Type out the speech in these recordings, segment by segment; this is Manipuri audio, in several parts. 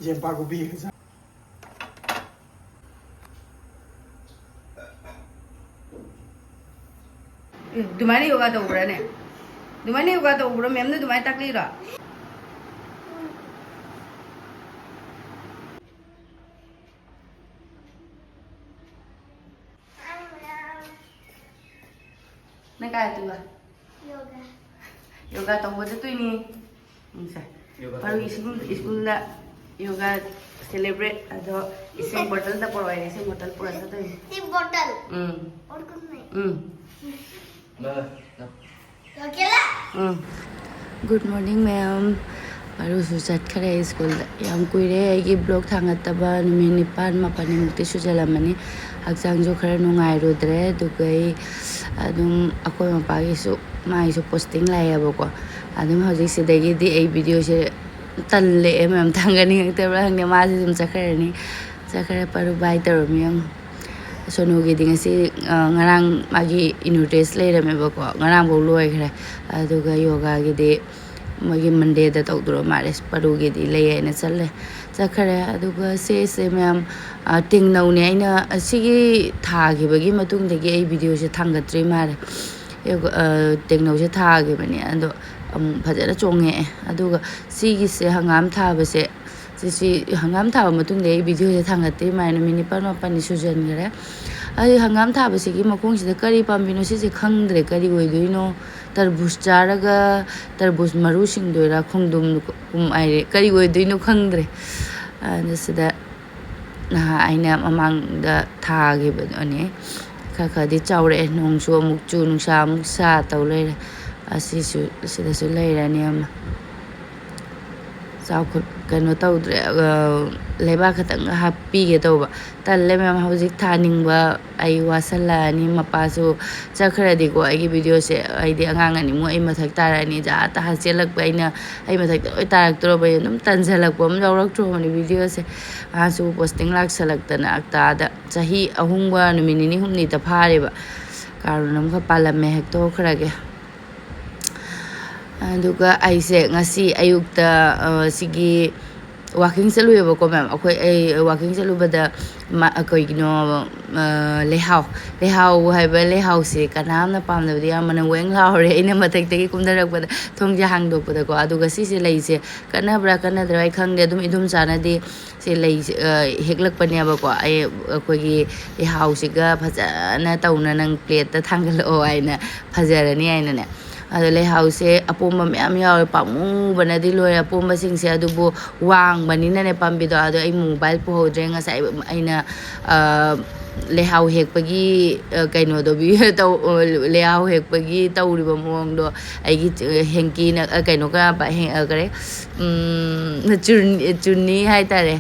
ꯌꯦꯟ ꯄꯥꯛꯀꯣꯕꯤ ꯑꯗꯨꯃꯥꯏꯅ ꯌꯣꯒꯥ ꯇꯧꯕ꯭ꯔꯥꯅꯦ ꯑꯗꯨꯃꯥꯏꯅ ꯌꯣꯒꯥ ꯇꯧꯕ꯭ꯔꯥ ꯃꯦꯝꯅ ꯑꯗꯨꯃꯥꯏꯅ ꯇꯥꯛꯂꯤꯔꯣ nãy cái gì vậy yoga yoga tàu bơi tới ni baru school la yoga celebrate ado ising bottle ta provide ising bottle pura sa to ising bottle और कुछ नहीं okay la good morning ma'am baru su chat khare school yam kuire ai blog thangataba numi nipan mapani mukti su jalamani hakjang jo khare nungai rodre dugai adum akoi mapagi su mai su posting layabako adum hojik sidagi di ai video se talle ma'am thangani ngtebra hangne ma se sum chakhare paru bai taromyam sonogi ding si ngarang magi interest leramebako ngarang bo loi khare aduga yoga gi de magi Monday da tawdro mares paru gi di leye na challe chakhare aduga se ma'am ting nau ne aina asigi thagi bagi matung dagi ai video se thangatri mare ting nau se thagi bani ando phajana chonge aduga sigi se hangam thaba se si hangam thaba matung de video se thangatri mare mini pan pani sujan gare ai hangam thaba sigi makong sida kari pambino se khangdre kari oidoino tarbush charaga tarbush maru sing doira khongdum kum ai kari oidoino khangdre sida na aina mamang da thagi bani kha di chaure nong su amuk chu nung sa amuk sa tawle asi su sida su leirani am chau kano tawdre leba khatang happy ge tawba talle mem hawjik thaningba ai wasala ni mapa su chakhra di ko ai video se ai di angang ani mo ai mathak tarani ja ta haselak ba ina ai mathak oi tarak tro ba num tanjalak bom jawrak tro ni video se asu posting lak salak tana akta da chahi ahungwa numini ni humni ta phare ba karunam kha palame hek to khrage aduga aise ngasi ayukta sigi walking saluyeba ko ma'am akoi ai walking salubada akoi gino lehau haiba lehau se kanamna pamnabdi amana weng laure ina mathak tagi kumdarak bada thongja hangdok bada ko aduga si se leise kanabra kanadra ai khangde dum idum chanadi se lei heklak pania ba ko ai akoi gi lehau se ga phajana tauna nang plate ta thangal o aina phajarani aina ne ado leihau se apomba myam yaw pamu banadi loi apomba sing se adubu wang banina ne pambido ado ai mobile po hodre nga sai aina leihau hekpagi kaino do bi to leihau hekpagi tawriba mong do ai gi henki na kaino ka ba hen kare churni hai tare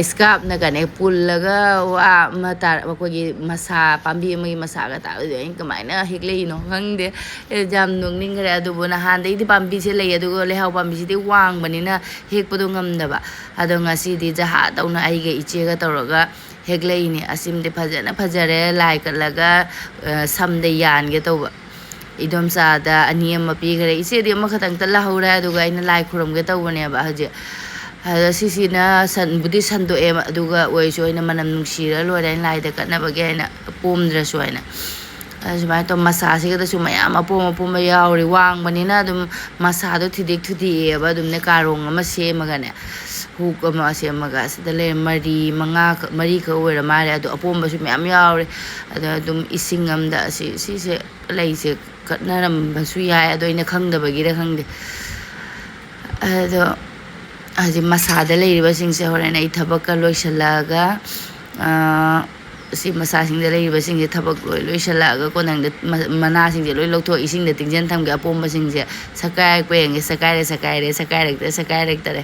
scarf na kane pullaga wa matar ko gi masa pambi mai masa ga ta do in kamaina hekle no hangde jam nung ning gare adu bona han dei di pambi se lei adu le hau pambi se di wang banina hek podo ngam da ba adu ngasi di jaha tauna ai ge iche ga tawraga hekle ni asim de phajare lai kalaga sam de yan ge tawba idom sa da aniyam pi gare ise di ma khatang ta la haura adu ga ina lai khuram ge tawne ba haje sisina san budi sando em aduga oiso ina manam nungsira lorain lai da kana bagena pomdra soina asmai to masa se ga su mayam apom yauri wang banina dum masa do thidik thudi eba dum ne karong ama se magane huk ama se maga sida le mari ka oira mare adu apom ba su mayam yauri dum ising amda si se lai se katnaram ba su ya ado ina khangda bagira khangde ado aji masada leiriba singse horen ai thabak loisalaga si masa singde leiriba singse thabak loisalaga konang mana singse loi loktho ising de tingjen thamge apomba singse sakai kweng sakai rek tare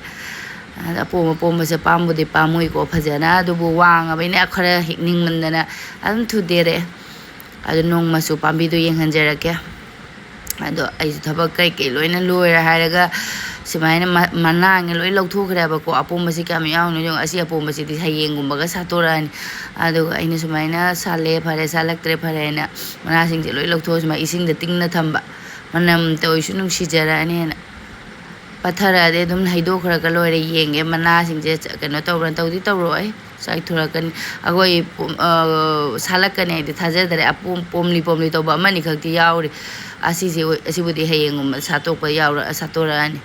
apomba se pambu de pamui ko phajana dubu wang abaina khara hikning mandana adum thudere adu nong masu pambi do yenghanjarake ado ai thabak kai loina loira haraga simaina manang loi lauthukre ba ko apomba si kam yaw no jong asi apomba si di hayengumba ga satoran adu aina simaina sale phare salaktre phare na mana sing loi lautho sima ising de tingna thamba manam to isu nung sijara ani na ꯄꯠꯊꯔꯛꯑꯗꯤ ꯑꯗꯨꯝ ꯍꯩꯗꯣꯛꯈ꯭ꯔꯒ ꯂꯣꯏꯔꯦ ꯌꯦꯡꯒꯦ ꯃꯅꯥꯁꯤꯡꯁꯦ ꯀꯩꯅꯣ ꯇꯧꯕ꯭ꯔꯥ ꯇꯧꯗꯤ ꯇꯧꯔꯣꯏ ꯆꯥꯏꯊꯣꯔꯛꯀꯅꯤ ꯑꯩꯈꯣꯏ ꯁꯥꯠꯂꯛꯀꯅꯤ ꯍꯥꯏꯗꯤ ꯊꯥꯖꯗ꯭ꯔꯦ ꯄꯣꯝꯂꯤ ꯄꯣꯝꯂꯤ ꯇꯧꯕ ꯑꯃꯅꯤ ꯈꯛꯇꯤ ꯌꯥꯎꯔꯤ ꯑꯁꯤꯕꯨꯗꯤ ꯍꯌꯦꯡꯒꯨꯝꯕ ꯁꯥꯠꯇꯣꯛꯄ ꯁꯥꯠꯇꯣꯔꯛꯑꯅꯤ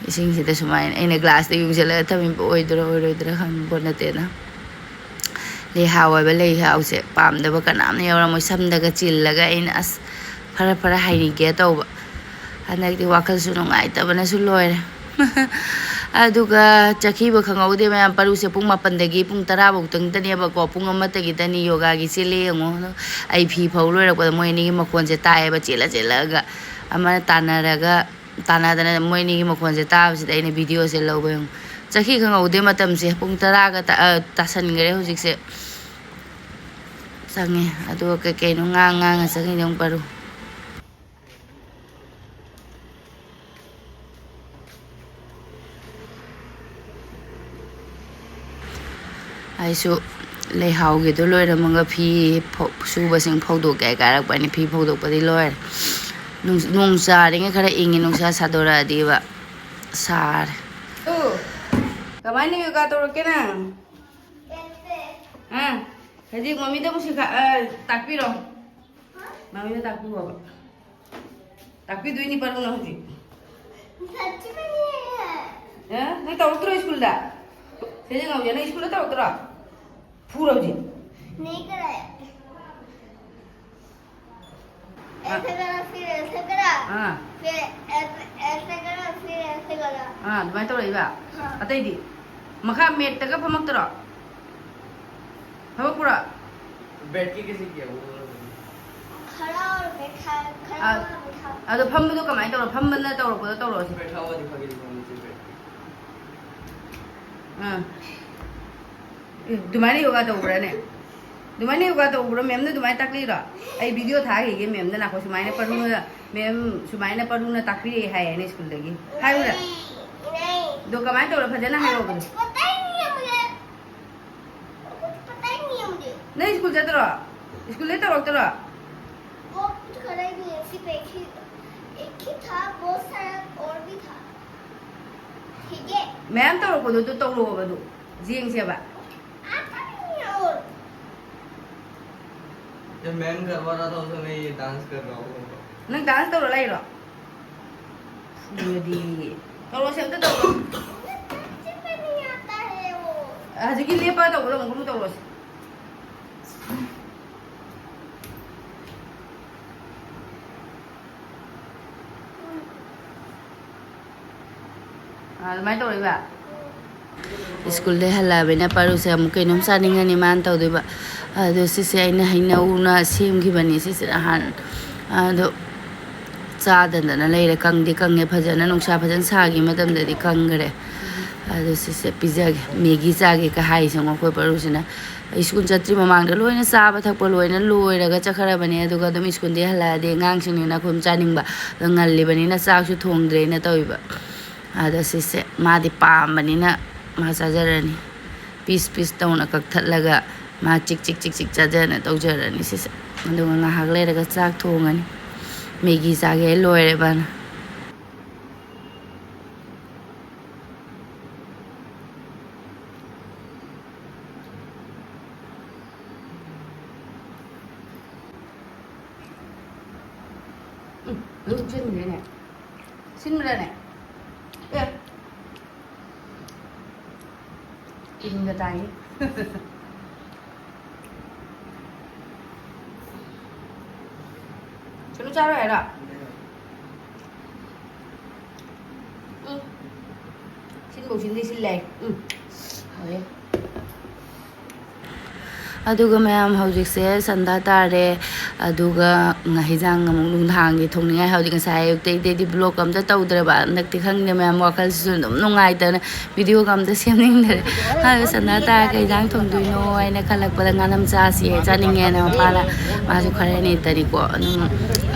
ꯏꯁꯤꯡꯁꯤꯗ ꯁꯨꯃꯥꯏꯅ ꯑꯩꯅ ꯒ꯭ꯂꯥꯁꯇ ꯌꯨꯡꯁꯤꯜꯂꯒ ꯊꯝꯃꯤꯕ ꯑꯣꯏꯗꯣꯏꯔꯥ ꯑꯣꯏꯔꯣꯏꯗ꯭ꯔꯥ ꯈꯪꯕ ꯅꯠꯇꯦꯅ ꯂꯩꯍꯥꯎ ꯍꯥꯏꯕ ꯂꯩꯍꯥꯎꯁꯦ ꯄꯥꯝꯗꯕ ꯀꯅꯥꯝꯅ ꯌꯥꯎꯔꯝꯃꯣꯏ ꯁꯝꯗꯒ ꯆꯤꯜꯂꯒ ꯑꯩꯅ ꯑꯁ ꯐꯔ ꯍꯩꯒꯦ ꯇꯧꯕ ꯍꯟꯗꯛꯇꯤ ꯋꯥꯈꯜꯁꯨ ꯅꯨꯡꯉꯥꯏꯇꯕꯅꯁꯨ ꯂꯣꯏꯔꯦ ꯑꯗꯨꯒ ꯆꯠꯈꯤꯕ ꯈꯪꯍꯧꯗꯦ ꯃꯌꯥꯝ ꯄꯔꯨꯁꯦ ꯄꯨꯡ 7ꯗꯒꯤ ꯄꯨꯡ 10ꯐꯧꯇꯪꯗꯅꯦꯕꯀꯣ ꯄꯨꯡ 1ꯇꯒꯤꯗꯅꯤ ꯌꯣꯒꯥꯒꯤ ꯆꯦꯜꯂꯦ ꯌꯦꯡꯉꯣ ꯑꯩ ꯐꯤ ꯐꯧ ꯂꯣꯏꯔꯛꯄꯗ ꯃꯣꯏ ꯑꯅꯤꯒꯤ ꯃꯈꯣꯟꯁꯦ ꯇꯥꯏꯌꯦꯕ ꯆꯦꯜꯂꯒ ꯑꯃꯅ ꯇꯥꯟꯅꯗꯅ ꯃꯣꯏ ꯑꯅꯤꯒꯤ ꯃꯈꯣꯟꯁꯦ ꯇꯥꯕꯁꯤꯗ ꯑꯩꯅ ꯚꯤꯗꯤꯑꯣꯁꯦ ꯂꯧꯕ ꯌꯦꯡꯉꯣ ꯆꯠꯈꯤ ꯈꯪꯍꯧꯗꯦ ꯃꯇꯝꯁꯦ ꯄꯨꯡ 10ꯒ ꯇꯥꯁꯟꯈ꯭ꯔꯦ ꯍꯧꯖꯤꯛꯁꯦ ꯆꯪꯉꯦ ꯑꯗꯨꯒ ꯀꯩꯀꯩꯅꯣ ꯉꯥꯡꯉ ꯆꯪꯉꯤꯅꯦ ꯑꯃꯨꯛ ꯄꯔꯨ ꯑꯩꯁꯨ ꯂꯩꯍꯥꯎꯒꯤꯗꯣ ꯂꯣꯏꯔꯝꯃꯒ ꯐꯤ ꯁꯨꯕꯁꯤꯡ ꯐꯧꯗꯣꯛꯀꯦ ꯀꯥꯏꯔꯛꯄꯅꯤ ꯐꯤ ꯐꯧꯗꯣꯛꯄꯗꯤ ꯂꯣꯏꯔꯦ ꯅꯣꯡ ꯆꯥꯔꯤꯉꯩ ꯈꯔ ꯏꯪꯉꯤ ꯅꯨꯡꯁꯥ ꯁꯥꯗꯣꯔꯛꯑꯗꯤꯕ ꯁꯥꯔꯦ ꯀꯃꯥꯏꯅ ꯌꯣꯒꯥ ꯇꯧꯔꯛꯀꯦ ꯅꯪ ꯍꯧꯖꯤꯛ ꯃꯃꯤꯗ ꯑꯃꯨꯛ ꯇꯥꯛꯄꯤꯔꯣ ꯃꯃꯤꯗ ꯇꯥꯛꯄꯤꯔꯣꯕ ꯇꯥꯛꯄꯤꯗꯣꯏꯅꯤ ꯄꯔꯨꯅ ꯍꯧꯖꯤꯛ ꯅꯪ ꯇꯧꯔꯛꯇ꯭ꯔꯣ ꯁ꯭ꯀꯨꯜꯗ ꯁꯤꯁꯦ ꯉꯝꯖꯦ ꯅꯪ ꯁ꯭ꯀꯨꯜꯗ ꯇꯧꯔꯛꯇ꯭ꯔꯣ ꯐꯨꯔꯣ हौजिक नहीं कराया ऐसे करा फिर ऐसे करा फिर ऐसे करा फिर ऐसे करा तुम्हारे तो रही बा अतः दी मखा मेट तक फमक तरो फमक पूरा बैठ के कैसे किया वो खड़ा और बैठा खड़ा और बैठा अब तो फम तो कमाई तो फम बंदा तो रो बैठा हुआ दिखा के दिखा नीचे बैठ तुम्हारे योगा तो उबरा ने तुम्हारे योगा तो उबरा मैम ने तुम्हारे तक ली रो आई वीडियो था कि मैम ने नाको सुमाइने पढ़ू ना मैम सुमाइने पढ़ू ना तक ली है ने स्कूल लगी हाय उरा नहीं दो कमाई तो फजना है रोग पता ही नहीं है मुझे कुछ पता ही नहीं है मुझे नहीं स्कूल जाते रो स्कूल लेते रो वो कुछ करा ही नहीं है सिर्फ एक ही था बहुत सारा और भी था ठीक है मैम तो रो तो रो बदो जिंग से बा आता नहीं है और जब मैम करवा रहा था उस समय ये डांस कर रहा हूँ नंग डांस तो लाई रो दी तो रो से तो रो मुझे नहीं आता है वो आज की लिए पा तो रो मुझे तो रो मैं तो रही स्कूल दे हल्लाबेना परुसे अमुक कइनोम चानिंगनी मान तौदोबा अदो सिसे आइना हैनौना सेमखिबनी सिसे हान अदो चादना लेरे कंगे फजना नुंसा फजन सागी मतमददि कंगरे अदो सिसे पिजागे मैगी चागे का हाई संगो कोइ परुसिना स्कूल चत्री ममांग लोइना चाबा थकपा लोइना लोइरगा चखरबनी अदुगा दम स्कूल दे हल्लादे गांगसिंगना खोम चानिंगबा ngallibani चाकसु थोंद्रेना तौइबा अदो सिसे मादि पामबनिना मा चाजरनी पीस तौना कक्थलगा मा चिक चाजरना तौजरनी सिसे अदुगा ngahak लेरगा चाक थोंगनी मैगी चागे लोइरे बाना Lu chân thế này xin ra này kinh người tay cho nó cha rồi đó xin bầu xin đi xin lệ đấy अदुगा मैम हौजिकसे संदा तारे अदुगा हिजांग अमुक नुंधांगी थोंनिंगाय हौजिक साय अयुक्तैदि ब्लॉग अमता तौद्रेबा नक्ति खंगदे मैम वाखलसु दुम नुंगाइतने वीडियो अमता सेमनिंगदरे हाय संदा तारे कै हिजांग थोंदुइनो आइना खलकपदा nganam चासी चानिंगेना पाला मासु खरेनि तरिको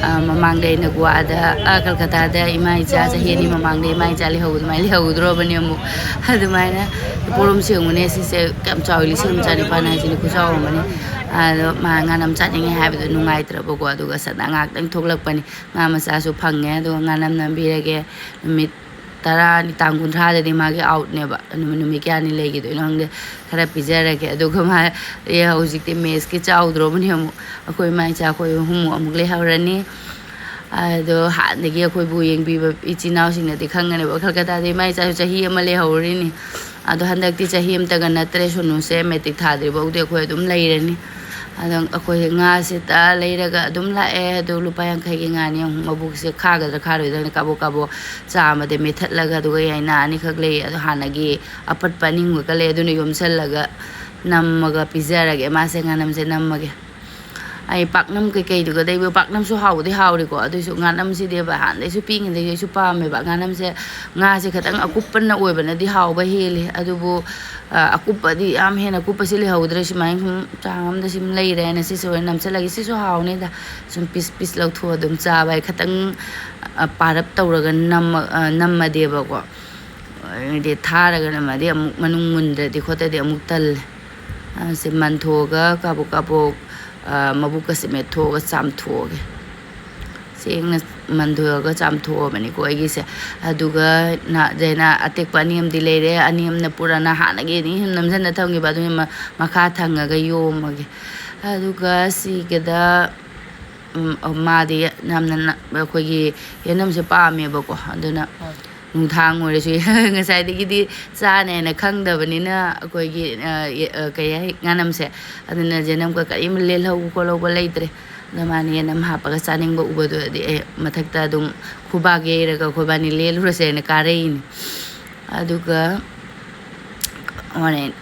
ꯃꯃꯥꯡꯗ ꯑꯩꯅ ꯒꯣꯋꯥꯗ ꯀꯜꯀꯇꯥꯗ ꯏꯃꯥ ꯏꯆꯥ ꯆꯍꯤ 2 ꯃꯃꯥꯡꯗ ꯏꯃꯥ ꯏꯆꯥ ꯑꯗꯨꯃꯥꯏꯅ ꯂꯩꯍꯧꯗ꯭ꯔꯕꯅꯤ ꯑꯃꯨꯛ ꯑꯗꯨꯃꯥꯏꯅ ꯄꯣꯔꯣꯝ ꯁꯦꯡꯕꯅꯦ ꯁꯤꯁꯦ ꯀꯌꯥꯝ ꯆꯥꯎꯏ 1,900 ꯍꯥꯏꯁꯤꯅꯤ ꯈꯨꯆꯥꯎ ꯑꯃꯅꯤ ꯑꯗꯣ ꯃꯥ ꯉꯥꯅꯝ ꯆꯥꯅꯤꯡꯉꯦ ꯍꯥꯏꯕꯗꯣ ꯅꯨꯡꯉꯥꯏꯇ꯭ꯔꯕꯀꯣ ꯑꯗꯨꯒ ꯁꯗꯥ ꯉꯥꯛꯇꯪ ꯊꯣꯛꯂꯛꯄꯅꯤ ꯉꯥ ꯃꯆꯥꯁꯨ ꯐꯪꯉꯦ ꯑꯗꯨꯒ ꯉꯥꯅꯝ ꯅꯝꯕꯤꯔꯒꯦ ꯅꯨꯃꯤꯠ 10 ꯇꯥꯡ 30ꯗꯗꯤ ꯃꯥꯒꯤ ꯑꯥꯎꯠꯅꯦꯕ ꯅꯨꯃꯤꯠ ꯀꯌꯥꯅꯤ ꯂꯩꯈꯤꯗꯣꯏꯅꯣ ꯈꯪꯗꯦ ꯈꯔ ꯄꯤꯖꯔꯒꯦ ꯑꯗꯨꯒ ꯃꯥ ꯍꯧꯖꯤꯛꯇꯤ ꯃꯦꯁꯀꯤ ꯆꯥꯎꯗ꯭ꯔꯕꯅꯤ ꯑꯃꯨꯛ ꯑꯩꯈꯣꯏ ꯏꯃꯥ ꯏꯆꯥ ꯑꯩꯈꯣꯏ ꯑꯍꯨꯝ ꯑꯃꯨꯛ ꯂꯩꯍꯧꯔꯅꯤ ꯑꯗꯣ ꯍꯥꯟꯅꯗꯒꯤ ꯑꯩꯈꯣꯏꯕꯨ ꯌꯦꯡꯕꯤꯕ ꯏꯆꯤꯟ ꯏꯅꯥꯎꯁꯤꯡꯅꯗꯤ ꯈꯪꯒꯅꯦꯕ ꯀꯜꯀꯇꯥꯗ ꯏꯃꯥ ꯏꯆꯥꯁꯨ ꯆꯍꯤ ꯑꯃ ꯂꯩꯍꯧꯔꯤꯅꯤ ꯑꯗꯣ ꯍꯟꯗꯛꯇꯤ ꯆꯍꯤ ꯑꯃꯇꯒ ꯅꯠꯇ꯭ꯔꯦ ꯁꯣꯅꯨꯁꯦ ꯃꯦꯇ꯭ꯔꯤꯛ ꯊꯥꯗ꯭ꯔꯤꯐꯥꯎꯗꯤ ꯑꯩꯈꯣꯏ ꯑꯗꯨꯝ ꯂꯩꯔꯅꯤ ꯑꯗꯣ ꯑꯩꯈꯣꯏ ꯉꯥꯁꯤꯗ ꯂꯩꯔꯒ ꯑꯗꯨꯝ ꯂꯥꯛꯑꯦ ꯑꯗꯣ ꯂꯨꯄꯥ 50ꯒꯤ ꯉꯥꯅꯤ ꯃꯕꯨꯛꯁꯦ ꯈꯥꯒꯗ꯭ꯔꯥ ꯈꯥꯔꯣꯏꯗ꯭ꯔꯥ ꯀꯥꯕꯣꯛ ꯀꯥꯕꯣꯛ ꯆꯥꯝꯃꯗ ꯃꯦꯠꯊꯠꯂꯒ ꯑꯗꯨꯒ ꯌꯥꯏꯅꯥ ꯑꯅꯤꯈꯛ ꯂꯩ ꯑꯗꯣ ꯍꯥꯟꯅꯒꯤ ꯑꯄꯠꯄ ꯑꯅꯤꯡꯕꯒ ꯂꯩ ꯑꯗꯨꯅ ꯌꯣꯝꯁꯜꯂꯒ ꯅꯝꯃꯒ ꯄꯤꯖꯔꯒꯦ ꯃꯥꯁꯦ ꯉꯥꯅꯝꯁꯦ ꯅꯝꯃꯒꯦ ꯑꯩ ꯄꯥꯛꯅꯝ ꯀꯩꯀꯩꯗꯨꯒꯗꯩꯕ ꯄꯥꯛꯅꯝꯁꯨ ꯍꯥꯎꯕꯗꯤ ꯍꯥꯎꯔꯤꯀꯣ ꯑꯗꯨꯏꯁꯨ ꯉꯥꯅꯝꯁꯤꯗꯤꯕ ꯍꯥꯟꯅꯗꯩꯁꯨ ꯄꯤꯛꯉꯩꯗꯒꯤ ꯑꯩꯁꯨ ꯄꯥꯝꯃꯦꯕ ꯉꯥꯅꯝꯁꯦ ꯉꯥꯁꯦ ꯈꯤꯇꯪ ꯑꯀꯨꯞꯄꯅ ꯑꯣꯏꯕꯅꯗꯤ ꯍꯥꯎꯕ ꯍꯦꯜꯂꯤ ꯑꯗꯨꯕꯨ ꯑꯀꯨꯞꯄꯗꯤ ꯌꯥꯝ ꯍꯦꯟꯅ ꯀꯨꯞꯄꯁꯤ ꯂꯩꯍꯧꯗ꯭ꯔꯦ ꯁꯨꯃꯥꯏꯅ ꯁꯨꯝ ꯆꯥꯡ ꯑꯃꯗ ꯁꯨꯝ ꯂꯩꯔꯦꯅ ꯁꯤꯁꯨ ꯑꯣꯏꯅ ꯅꯝꯁꯤꯜꯂꯒꯦ ꯁꯤꯁꯨ ꯍꯥꯎꯅꯤꯗ ꯁꯨꯝ ꯄꯤꯁ ꯄꯤꯁ ꯂꯧꯊꯣꯛꯑ ꯑꯗꯨꯝ ꯆꯥꯕ ꯑꯩ ꯈꯤꯇꯪ ꯄꯥꯔꯞ ꯇꯧꯔꯒ ꯅꯝꯃꯗꯦꯕꯀꯣ ꯍꯥꯏꯗꯤ ꯊꯥꯔꯒ ꯅꯝꯃꯗꯤ ꯑꯃꯨꯛ ꯃꯅꯨꯡ ꯃꯨꯟꯗ꯭ꯔꯗꯤ ꯈꯣꯠꯇ꯭ꯔꯗꯤ ꯑꯃꯨꯛ ꯇꯜꯂꯦ ꯁꯤ ꯃꯟꯊꯣꯛꯑꯒ ꯀꯥꯕꯣꯛ ꯀꯥꯕꯣꯛ ꯃꯕꯨꯛꯀꯁꯦ ꯃꯦꯠꯊꯣꯛꯑꯒ ꯆꯥꯝꯊꯣꯛꯑꯒꯦ ꯁꯦꯡꯅ ꯃꯟꯊꯣꯛꯑꯒ ꯆꯥꯝꯊꯣꯛꯑꯕꯅꯤꯀꯣ ꯑꯩꯒꯤꯁꯦ ꯑꯗꯨꯒ ꯗꯩꯅ ꯑꯇꯦꯛꯄ ꯑꯅꯤ ꯑꯃꯗꯤ ꯂꯩꯔꯦ ꯑꯅꯤ ꯑꯃꯅ ꯄꯨꯔꯥꯅ ꯍꯥꯟꯅꯒꯤ ꯑꯅꯤ ꯁꯨꯝ ꯅꯝꯁꯤꯟꯅ ꯊꯝꯈꯤꯕ ꯑꯗꯨꯅ ꯃꯈꯥ ꯊꯪꯉꯒ ꯌꯣꯝꯃꯒꯦ ꯑꯗꯨꯒ ꯁꯤꯒꯗ ꯃꯥꯗꯤ ꯌꯥꯝꯅ ꯑꯩꯈꯣꯏꯒꯤ ꯌꯦꯅꯝꯁꯦ ꯄꯥꯝꯃꯦꯕꯀꯣ ꯑꯗꯨꯅ ꯅꯨꯡꯊꯥꯡ ꯑꯣꯏꯔꯁꯨ ꯉꯁꯥꯏꯗꯒꯤꯗꯤ ꯆꯥꯅꯦꯅ ꯈꯪꯗꯕꯅꯤꯅ ꯑꯩꯈꯣꯏꯒꯤ ꯀꯩ ꯍꯥꯏ ꯉꯥꯅꯝꯁꯦ ꯑꯗꯨꯅ ꯌꯦꯅꯝꯒ ꯀꯔꯤꯝ ꯂꯦꯜꯍꯧꯕ ꯈꯣꯠꯍꯧꯕ ꯂꯩꯇ꯭ꯔꯦ ꯑꯗ ꯃꯥꯅ ꯌꯦꯅꯝ ꯍꯥꯞꯄꯒ ꯆꯥꯅꯤꯡꯕ ꯎꯕꯗꯨꯗꯤ ꯃꯊꯛꯇ ꯑꯗꯨꯝ ꯈꯨꯕꯥꯛ ꯌꯩꯔꯒ ꯑꯩꯈꯣꯏꯕꯥꯅꯤ ꯂꯦꯜꯂꯨꯔꯁꯦꯅ ꯀꯥꯔꯛꯏꯅꯤ ꯑꯗꯨꯒ ꯍꯣꯔꯦꯟ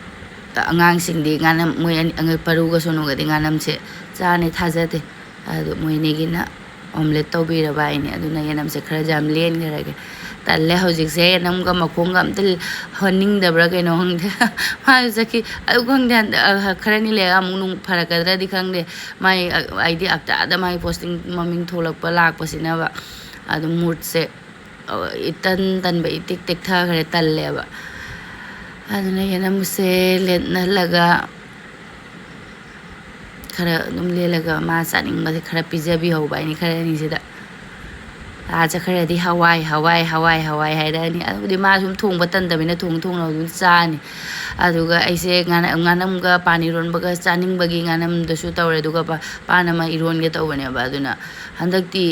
ꯑꯉꯥꯡꯁꯤꯡꯗꯤ ꯉꯥꯅꯝ ꯃꯣꯏ ꯄꯔꯨꯒ ꯁꯣꯅꯨꯒꯗꯤ ꯉꯥꯅꯝꯁꯦ ꯆꯥꯅꯤ ꯊꯥꯖꯗꯦ ꯑꯗꯨ ꯃꯣꯏꯅꯤꯒꯤꯅ ꯑꯣꯝꯂꯦꯠ ꯇꯧꯕꯤꯔꯕ ꯑꯩꯅꯦ ꯑꯗꯨꯅ ꯌꯦꯅꯝꯁꯦ ꯈꯔ ꯌꯥꯝ ꯂꯦꯟꯈꯔꯒꯦ ꯇꯜꯂꯦ ꯍꯧꯖꯤꯛꯁꯦ ꯌꯦꯅꯝꯒ ꯃꯈꯣꯡꯒ ꯑꯝꯇ ꯍꯟꯅꯤꯡꯗꯕ꯭ꯔꯥ ꯀꯩꯅꯣ ꯈꯪꯗꯦ ꯃꯥꯁꯨ ꯆꯠꯈꯤ ꯑꯗꯨ ꯈꯪꯗꯦ ꯈꯔꯅꯤ ꯂꯩꯔꯒ ꯑꯃꯨꯛ ꯐꯔꯛꯀꯗ꯭ꯔꯗꯤ ꯈꯪꯗꯦ ꯃꯥꯏ ꯑꯩꯗꯤ ꯑꯞꯇꯥꯗ ꯃꯥꯒꯤ ꯄꯣꯁꯇꯤꯡ ꯃꯃꯤꯡ ꯊꯣꯛꯂꯛꯄ ꯂꯥꯛꯄꯁꯤꯅꯕ ꯑꯗꯨ ꯃꯨꯠꯁꯦ ꯇꯟꯕ ꯏꯇꯦꯛ ꯇꯦꯛꯊꯈ꯭ꯔꯦ ꯇꯜꯂꯦꯕ ꯑꯗꯨꯅ ꯌꯦꯅꯝꯁꯦ ꯂꯦꯠꯅꯍꯜꯂꯒ खरा मा चानिंग खरा पिजबीहौबा आइनि खरानिसिदा चखरदी हवाई हवाई हवाई हवाई हाइरानी अदुदि मा सुम थोंबा तंदबिना थोंग थोंग अदुम चानी अदुगा आइसे nganamga panironbaga chaningbagi nganamdasu tawre aduga panama ironge tawbane ba aduna handakti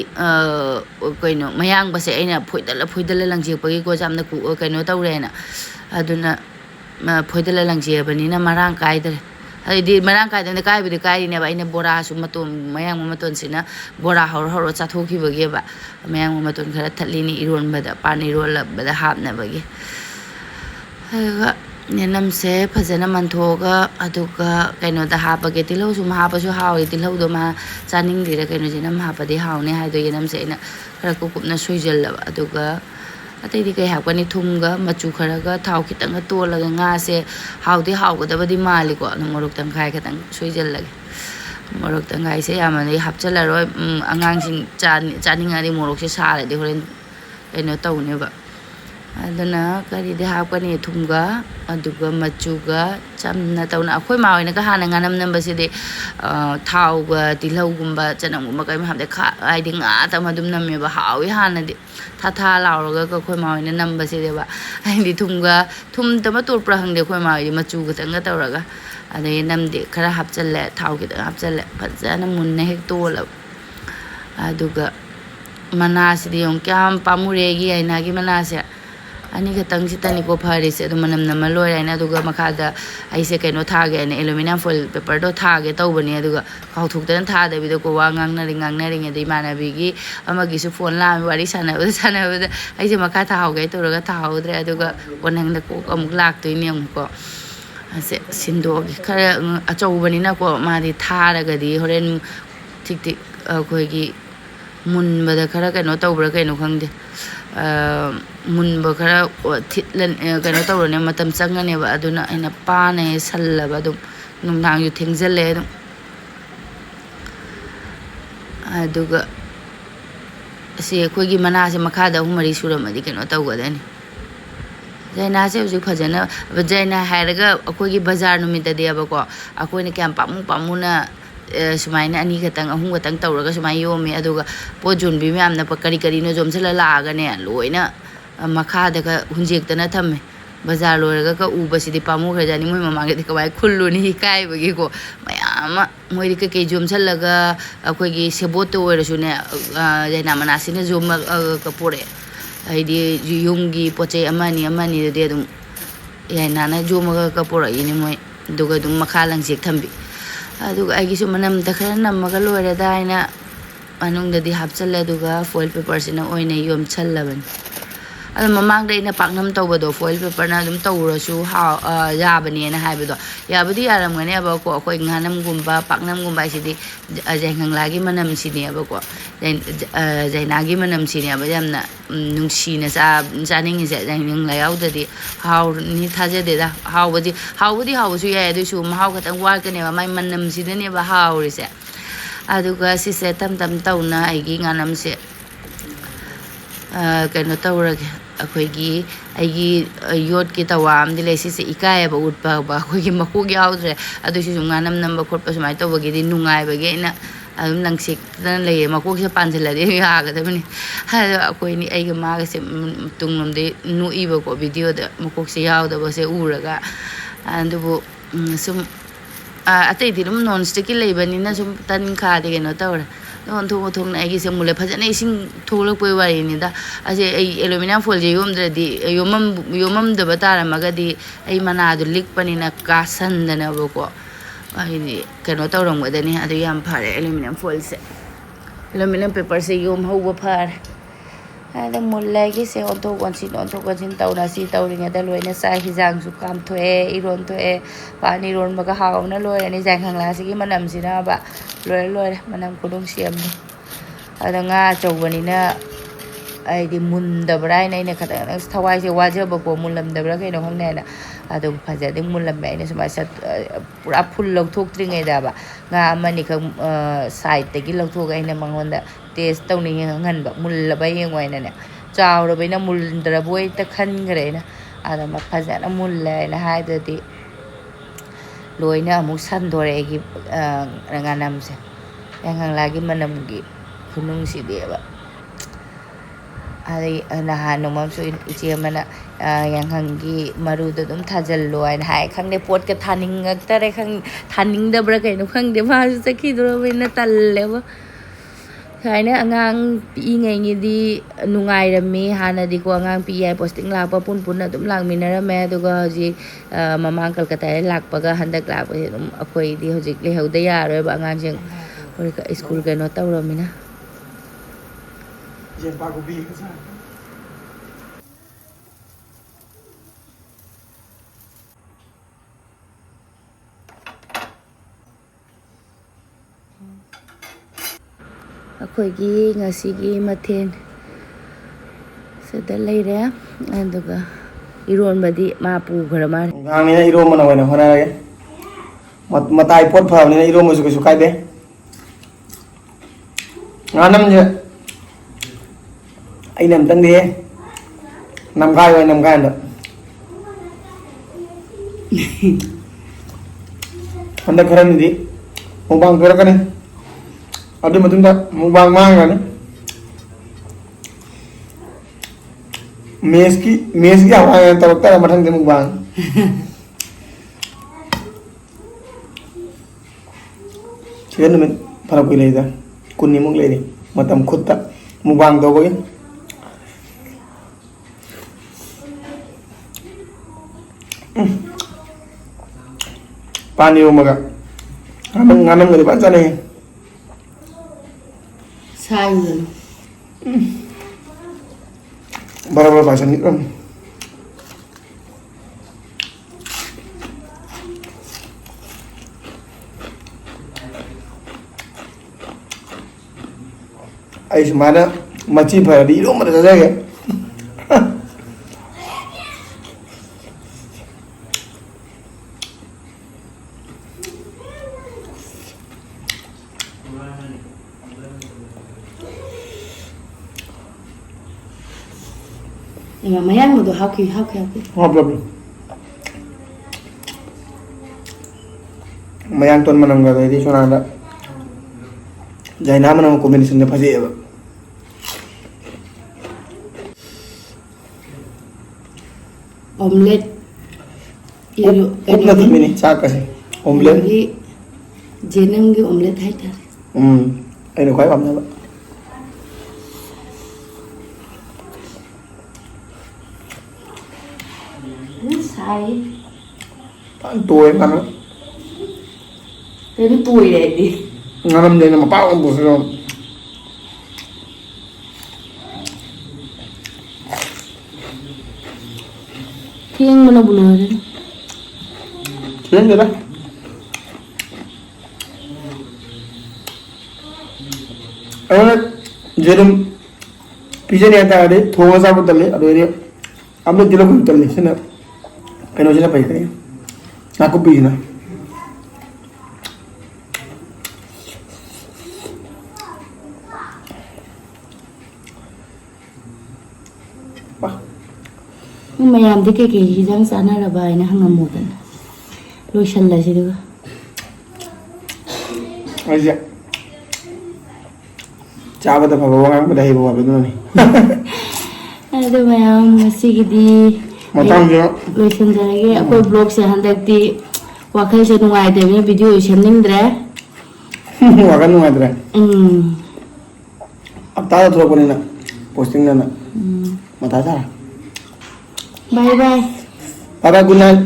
kaino mayangbase aina phoidala langjepagi ko jamna ku kaino tawrena aduna phoidala langjebani na marang kaidre adi marang kaidane kaibudi kairine ba ina bora su maton mayang maton sina bora hor hor chathoki bagi ba mayang maton khara thalini iron bada pani roll bada hapna bagi nenam se phajana manthoga aduga kaino da hapage tilho sum hapasu hawi tilho do ma chaning dira kaino jinam hapadi hawne haido yenam se ina khara kupna soijalla aduga अतई कई हापनी थुमगा मचू खरगा थाव खितंग तोलगा nga se hawdi hawgadabadi maliko morok tangkhai खतंग सोइजल्लगे morok tangkhai se यामने हापचलरoi angang sing chaninga di morok se saradi horen eno tawneba adana kari de hapani thumga aduga machuga chamna tawna akhoi ma oina ka hana nganam namba se de thawga tilhaugumba chanamgumba kai ma hamde kha aidi nga tamadum namme ba hawi hana de tha lauraga ka khoi ma oina namba se de ba aidi thumga thum tama tur pra hangde khoi ma oina machuga tanga tawraga adai namde khara hapchalle thawgi da hapchalle fajana munne hek tola aduga manasi de yong kyam pamuregi aina gi manase ani khatang sitani ko pharise adu manam nama loiraina aduga makhada aise kaino thage ne aluminum foil paper do thage tawbani aduga khauthuktan thada bido ko wa ngangnari ngede manabi gi amagi su phone la wari sana aise makha thauge toraga thaudre aduga onangda ko amuk lak toini amko ase sindo gi khara achawbani na ko madi tharaga di horen tik tik koi gi munbada khara kaino tawbra kaino khangde munba khara thitlan kaino tawrone matam changane ba aduna aina pane sallaba dum numdang yu thengjalle dum aduga ꯑꯁꯤ ꯑꯩꯈꯣꯏꯒꯤ ꯃꯅꯥꯁꯦ ꯃꯈꯥꯗ 3-4 ꯁꯨꯔꯝꯃꯗꯤ ꯀꯩꯅꯣ ꯇꯧꯒꯗꯅꯤ ꯖꯩꯅꯥꯁꯦ ꯍꯧꯖꯤꯛ ꯐꯖꯅ ꯖꯩꯅꯥ ꯍꯥꯏꯔꯒ ꯑꯩꯈꯣꯏꯒꯤ ꯕꯖꯥꯔ ꯅꯨꯃꯤꯠꯇꯗꯤꯕꯀꯣ ꯑꯩꯈꯣꯏꯅ ꯀꯌꯥꯝ ꯄꯥꯝꯃꯨꯅ ꯁꯨꯃꯥꯏꯅ 2 ꯈꯛꯇꯪ 3 ꯈꯛꯇꯪ ꯇꯧꯔꯒ ꯁꯨꯃꯥꯏꯅ ꯌꯣꯝꯃꯤ ꯑꯗꯨꯒ ꯄꯣꯠ ꯌꯣꯟꯕꯤ ꯃꯌꯥꯝꯅ ꯀꯔꯤꯅꯣ ꯌꯣꯝꯁꯜꯂ ꯂꯥꯛꯑꯒꯅꯦ ꯂꯣꯏꯅ ꯃꯈꯥꯗꯒ ꯍꯨꯟꯖꯦꯛꯇꯅ ꯊꯝꯃꯦ ꯕꯖꯥꯔ ꯂꯣꯏꯔꯒ ꯎꯕꯁꯤꯗꯤ ꯄꯥꯝꯃꯨꯈ꯭ꯔꯖꯥꯠꯅꯤ ꯃꯣꯏ ꯃꯃꯥꯡꯗꯗꯤ ꯀꯃꯥꯏꯅ ꯈꯨꯜꯂꯨꯅꯤ ꯏꯀꯥꯏꯕꯒꯤꯀꯣ ꯃꯌꯥꯝ ꯑꯃ ꯃꯣꯏꯗꯤ ꯀꯩꯀꯩ ꯌꯣꯝꯁꯜꯂꯒ ꯑꯩꯈꯣꯏꯒꯤ ꯁꯦꯕꯣꯠꯇ ꯑꯣꯏꯔꯁꯨꯅꯦ ꯖꯩꯅꯥ ꯃꯅꯥꯁꯤꯅ ꯌꯣꯝꯃꯒ ꯄꯣꯔꯛꯑꯦ ꯍꯥꯏꯗꯤ ꯌꯨꯝꯒꯤ ꯄꯣꯠ ꯆꯩ ꯑꯃꯅꯤꯗꯨꯗꯤ ꯑꯗꯨꯝ ꯖꯩꯅꯥꯅ ꯌꯣꯝꯃꯒ ꯄꯣꯔꯛꯏꯅꯤ ꯃꯣꯏ ꯑꯗꯨꯒ ꯑꯗꯨꯝ ꯃꯈꯥ ꯂꯪꯁꯦꯛ ꯊꯝꯕꯤ ꯑꯗꯨꯒ ꯑꯩꯒꯤꯁꯨ ꯃꯅꯝꯗ ꯈꯔ ꯅꯝꯃꯒ ꯂꯣꯏꯔꯦꯗ ꯍꯥꯏꯅ ꯃꯅꯨꯡꯗꯗꯤ ꯍꯥꯞꯆꯜꯂꯦ ꯑꯗꯨꯒ ꯐꯣꯏꯜ ꯄꯦꯄꯔꯁꯤꯅ ꯑꯣꯏꯅ ꯌꯣꯝꯁꯜꯂꯕꯅꯤ ꯑꯗꯣ ꯃꯃꯥꯡꯗ ꯑꯩꯅ ꯄꯥꯛꯅꯝ ꯇꯧꯕꯗꯣ ꯐꯣꯏꯜ ꯄꯦꯄꯔꯅ ꯑꯗꯨꯝ ꯇꯧꯔꯁꯨ ꯌꯥꯕꯅꯦꯅ ꯍꯥꯏꯕꯗꯣ ꯌꯥꯕꯨꯗꯤ ꯌꯥꯔꯝꯒꯅꯦꯕꯀꯣ ꯑꯩꯈꯣꯏ ꯉꯥꯅꯝꯒꯨꯝꯕ ꯄꯥꯛꯅꯝꯒꯨꯝꯕ ꯍꯥꯏꯁꯤꯗꯤ ꯌꯥꯏꯉꯪꯂꯥꯒꯤ ꯃꯅꯝꯁꯤꯅꯦꯕꯀꯣ ꯖꯩꯅꯥꯒꯤ ꯃꯅꯝꯁꯤꯅꯦꯕ ꯌꯥꯝꯅ ꯅꯨꯡꯁꯤꯅ ꯆꯥꯅꯤꯡꯉꯤꯁꯦ ꯌꯥꯏꯉꯪꯂꯥ ꯌꯥꯎꯗ꯭ꯔꯗꯤ ꯍꯥꯎꯔꯅꯤ ꯊꯥꯖꯗꯦꯗ ꯍꯥꯎꯕꯗꯤ ꯍꯥꯎꯕꯁꯨ ꯌꯥꯏ ꯑꯗꯨꯏꯁꯨ ꯃꯍꯥꯎ ꯈꯛꯇꯪ ꯋꯥꯠꯀꯅꯦꯕ ꯃꯥꯏ ꯃꯅꯝꯁꯤꯗꯅꯦꯕ ꯍꯥꯎꯔꯤꯁꯦ ꯑꯗꯨꯒ ꯁꯤꯁꯦ ꯇꯝ ꯇꯧꯅ ꯑꯩꯒꯤ ꯉꯥꯅꯝꯁꯦ ꯀꯩꯅꯣ ꯇꯧꯔꯒꯦ ꯑꯩꯒꯤ ꯌꯣꯠꯀꯤ ꯇꯋꯥ ꯑꯃꯗꯤ ꯂꯩ ꯁꯤꯁꯦ ꯏꯀꯥꯏꯌꯦꯕ ꯎꯠꯄ ꯑꯩꯈꯣꯏꯒꯤ ꯃꯀꯣꯛ ꯌꯥꯎꯗ꯭ꯔꯦ ꯑꯗꯨꯁꯨ ꯉꯥꯅꯝ ꯅꯝꯕ ꯈꯣꯠꯄ ꯁꯨꯃꯥꯏꯅ ꯇꯧꯕꯒꯤꯗꯤ ꯅꯨꯡꯉꯥꯏꯕꯒꯤ ꯑꯩꯅ ꯑꯗꯨꯝ ꯂꯪꯁꯦꯛꯇꯅ ꯂꯩꯌꯦ ꯃꯀꯣꯛꯁꯦ ꯄꯥꯟꯁꯤꯜꯂꯗꯤ ꯌꯥꯒꯗꯕꯅꯤ ꯑꯗꯣ ꯑꯩꯈꯣꯏꯅꯤ ꯑꯩꯒ ꯃꯥꯒꯁꯦ ꯇꯨꯡꯂꯣꯝꯗꯩ ꯅꯣꯛꯏꯕꯀꯣ ꯚꯤꯗꯤꯑꯣꯗ ꯃꯀꯣꯛꯁꯦ ꯌꯥꯎꯗꯕꯁꯦ ꯎꯔꯒ ꯑꯗꯨꯕꯨ ꯁꯨꯝ ꯑꯇꯩꯗꯤ ꯑꯗꯨꯝ ꯅꯣꯟ ꯁ꯭ꯇꯤꯛꯀꯤ ꯂꯩꯕꯅꯤꯅ ꯁꯨꯝ ꯇꯟ ꯈꯥꯗꯤ ꯀꯩꯅꯣ ꯇꯧꯔꯦ ꯑꯣꯟꯊꯣꯛꯅ ꯑꯩꯒꯤꯁꯦ ꯃꯨꯜꯂꯦ ꯐꯖꯅ ꯏꯁꯤꯡ ꯊꯣꯛꯂꯛꯄꯩ ꯋꯥꯔꯤꯅꯤꯗ ꯑꯁꯤ ꯑꯩ ꯑꯦꯂꯨꯃꯤꯅꯤꯌꯝ ꯐꯣꯏꯜꯁꯦ ꯌꯣꯝꯃꯝꯗꯕ ꯇꯥꯔꯝꯃꯒꯗꯤ ꯑꯩ ꯃꯅꯥꯗꯣ ꯂꯤꯛꯄꯅꯤꯅ ꯀꯥꯁꯟꯗꯅꯕꯀꯣ ꯍꯥꯏꯗꯤ ꯀꯩꯅꯣ ꯇꯧꯔꯝꯒꯗꯅꯤ ꯑꯗꯨ ꯌꯥꯝ ꯐꯔꯦ ꯑꯦꯂꯨꯃꯤꯅꯤꯌꯝ ꯐꯣꯏꯜꯁꯦ ꯑꯦꯂꯨꯃꯤꯅꯤꯌꯝ ꯄꯦꯄꯔꯁꯦ ꯌꯣꯝꯍꯧꯕ ꯐꯔꯦ ꯑꯗ ꯃꯨꯜꯂꯒꯤꯁꯦ ꯑꯣꯟꯊꯣꯛ ꯑꯣꯟꯁꯤꯟ ꯇꯧꯅ ꯁꯤ ꯇꯧꯔꯤꯉꯩꯗ ꯂꯣꯏꯅ ꯆꯥꯛ ꯍꯤꯟꯖꯥꯡꯁꯨ ꯀꯥꯝꯊꯣꯛꯑꯦ ꯏꯔꯣꯟ ꯊꯣꯛꯑꯦ ꯄꯥꯟ ꯏꯔꯣꯟꯕꯒ ꯍꯥꯎꯅ ꯂꯣꯏꯔꯅꯤ ꯌꯥꯏꯉꯪꯂꯥꯁꯤꯒꯤ ꯃꯅꯝꯁꯤꯅꯕ ꯂꯣꯏꯔꯦ ꯃꯅꯝ ꯈꯨꯅꯨꯡꯁꯤꯑꯝꯅꯤ ꯑꯗ ꯉꯥ ꯑꯆꯧꯕꯅꯤꯅ ꯑꯩꯗꯤ ꯃꯨꯟꯗꯕ꯭ꯔꯥ ꯍꯥꯏꯅ ꯑꯩꯅ ꯈꯤꯇꯪ ꯊꯋꯥꯏꯁꯦ ꯋꯥꯖꯕꯀꯣ ꯃꯨꯜꯂꯝꯗꯕ꯭ꯔꯥ ꯀꯩꯅꯣ ꯈꯪꯗꯦ ꯍꯥꯏꯅ ꯑꯗꯨꯝ ꯐꯖꯅ ꯃꯨꯜꯂꯝꯃꯦ ꯑꯩꯅ ꯁꯨꯃꯥꯏꯅ ꯄꯨꯔꯥ ꯐꯨꯜ ꯂꯧꯊꯣꯛꯇ꯭ꯔꯤꯉꯩꯗꯕ ꯉꯥ ꯑꯃꯅꯤꯈꯛ ꯁꯥꯏꯗꯇꯒꯤ ꯂꯧꯊꯣꯛꯑꯒ ꯑꯩꯅ ꯃꯉꯣꯟꯗ ꯇꯦꯁ ꯇꯧꯅꯤꯡꯉꯦ ꯈꯪꯍꯟꯕ ꯃꯨꯜꯂꯕ ꯌꯦꯡꯉꯣ ꯍꯥꯏꯅꯅꯦ ꯆꯥꯎꯔꯕꯩꯅ ꯃꯨꯜꯗ꯭ꯔꯕꯣꯏ ꯍꯦꯛꯇ ꯈꯟꯈ꯭ꯔꯦ ꯑꯩꯅ ꯑꯗ ꯐꯖꯅ ꯃꯨꯜꯂꯦ ꯍꯥꯏꯅ ꯍꯥꯏꯗ꯭ꯔꯗꯤ ꯂꯣꯏꯅ ꯑꯃꯨꯛ ꯁꯟꯗꯣꯔꯛꯑꯦ ꯑꯩꯒꯤ ꯉꯥꯅꯝꯁꯦ ꯌꯥꯏꯉꯪꯂꯥꯒꯤ ꯃꯅꯝꯒꯤ ꯈꯨꯅꯨꯡꯁꯤꯗꯤꯕ ꯑꯗꯩ ꯅꯍꯥꯟ ꯅꯣꯡꯃꯝꯁꯨ ꯏꯆꯦ ꯑꯃꯅ ꯌꯥꯏꯉꯪꯒꯤ ꯃꯔꯨꯗꯣ ꯑꯗꯨꯝ ꯊꯥꯖꯤꯜꯂꯣ ꯍꯥꯏꯅ ꯍꯥꯏ ꯈꯪꯗꯦ ꯄꯣꯠꯀ ꯊꯥꯅꯤꯡꯉꯛꯇꯔꯦ ꯊꯥꯅꯤꯡꯗꯕ꯭ꯔꯥ ꯀꯩꯅꯣ ꯈꯪꯗꯦ ꯃꯥꯁꯨ ꯆꯠꯈꯤꯗꯣꯔꯕꯅꯤꯅ ꯇꯜꯂꯦꯕ ꯁꯨꯃꯥꯏꯅ ꯑꯉꯥꯡ ꯄꯤꯛꯏꯉꯩꯒꯤꯗꯤ ꯅꯨꯡꯉꯥꯏꯔꯝꯃꯤ ꯍꯥꯟꯅꯗꯤꯀꯣ ꯑꯉꯥꯡ ꯄꯤꯛꯏꯉꯩ ꯄꯣꯁꯇꯤꯡ ꯂꯥꯛꯄ ꯄꯨꯟꯅ ꯑꯗꯨꯝ ꯂꯥꯛꯃꯤꯟꯅꯔꯝꯃꯦ ꯑꯗꯨꯒ ꯍꯧꯖꯤꯛ ꯃꯃꯥꯡ ꯀꯜꯀꯇꯥꯗ ꯂꯥꯛꯄꯒ ꯍꯟꯗꯛ ꯂꯥꯛꯄꯁꯦ ꯑꯗꯨꯝ ꯑꯩꯈꯣꯏꯗꯤ ꯍꯧꯖꯤꯛ ꯂꯩꯍꯧꯗ ꯌꯥꯔꯣꯏꯕ ꯑꯉꯥꯡꯁꯤꯡ ꯁ꯭ꯀꯨल ꯀꯩꯅꯣ ꯇꯧꯔꯃꯤꯅ ꯑꯩꯈꯣꯏꯒꯤ ꯉꯁꯤꯒꯤ ꯃꯊꯦꯜ ꯁꯤꯗ ꯂꯩꯔꯦ ꯑꯗꯨꯒ ꯏꯔꯣꯟꯕꯗꯤ ꯃꯥ ꯄꯨꯈ꯭ꯔ ꯃꯥꯜꯂꯦ ꯉꯥꯡꯅꯤꯅ ꯏꯔꯣꯝꯕꯅ ꯑꯣꯏꯅ ꯍꯣꯠꯅꯔꯒꯦ ꯃꯇꯥꯏ ꯄꯣꯠ ꯐꯕꯅꯤꯅ ꯏꯔꯣꯝꯕꯁꯨ ꯀꯩꯁꯨ ꯀꯥꯏꯗꯦ ꯉꯥꯅꯝꯁꯦ ꯑꯩꯅ ꯑꯝꯇꯪꯗꯤ ꯅꯝꯈꯥꯏꯍꯟꯗ ꯍꯟꯗꯛ ꯈꯔꯅꯤꯗꯤ ꯃꯨꯛꯕꯥꯡ ꯊꯣꯔꯛꯀꯅꯤ ꯑꯗꯨ ꯃꯇꯨꯡꯗ ꯃꯨꯛꯕꯥꯡ ꯃꯥꯡꯈ꯭ꯔꯅꯤ ꯃꯦꯁꯀꯤ ꯍꯋꯥꯏ ꯇꯧꯔꯛꯇꯔ ꯃꯊꯪꯗꯤ ꯃꯨꯛꯕꯥꯡ ꯁꯤꯗ ꯅꯨꯃꯤꯠ ꯐꯔ ꯀꯨꯏ ꯂꯩꯗ 10ꯃꯨꯛ ꯂꯩꯔꯤ ꯃꯇꯝ ꯈꯨꯠꯇ ꯃꯨꯛꯕꯥꯡ ꯇꯧꯕꯒꯤ ꯄꯥꯟ ꯏꯔꯣꯝꯕꯒ ꯉꯥꯅꯝꯒꯗꯤ ꯐꯖꯅ ꯆꯥꯅꯩ ꯁꯥꯏꯗꯅ ꯕꯔꯥ ꯄꯥꯏꯁꯟꯅꯤꯀꯝ ꯑꯩ ꯁꯨꯃꯥꯏꯅ ꯃꯆꯤ ꯐꯔꯗꯤ ꯏꯔꯣꯝꯕꯗ ꯆꯥꯖꯒꯦ mayang mo do haki. No problem. Mayang ton manang gada di sonada. Jai nama nama combination ne phasi eba. Omelette. Upna thami ni cha kasi. Omelette. Jenam gi omelette hai ta. Ai no khoi pam na ba. Sai. Tan tuoi kan. Cái tuổi đấy đi. Ngalam jai nama pa bu so. Thiêng mà nó buồn rồi. Kien je lah. Jerum pizza ni ata ade thoga sa betul ni ado ini ambil dilo betul ni sana kena sila pai kare aku pizza wah Nhưng mà làm cái gì răng sáng là bài nó hàng một lần đôi chân là gì được aja Chaba ta pagawang ang padahi bawa betul ni. Ada mayam masih gidi. Matang je. Đôi chân ra cái aku blog sẽ hành động thì wakil sẽ ngoài để mình video xem ninh dre. Wakan nu adra. Ab tada thora ko na posting na na. Mata sa. Bye bye. Para good night.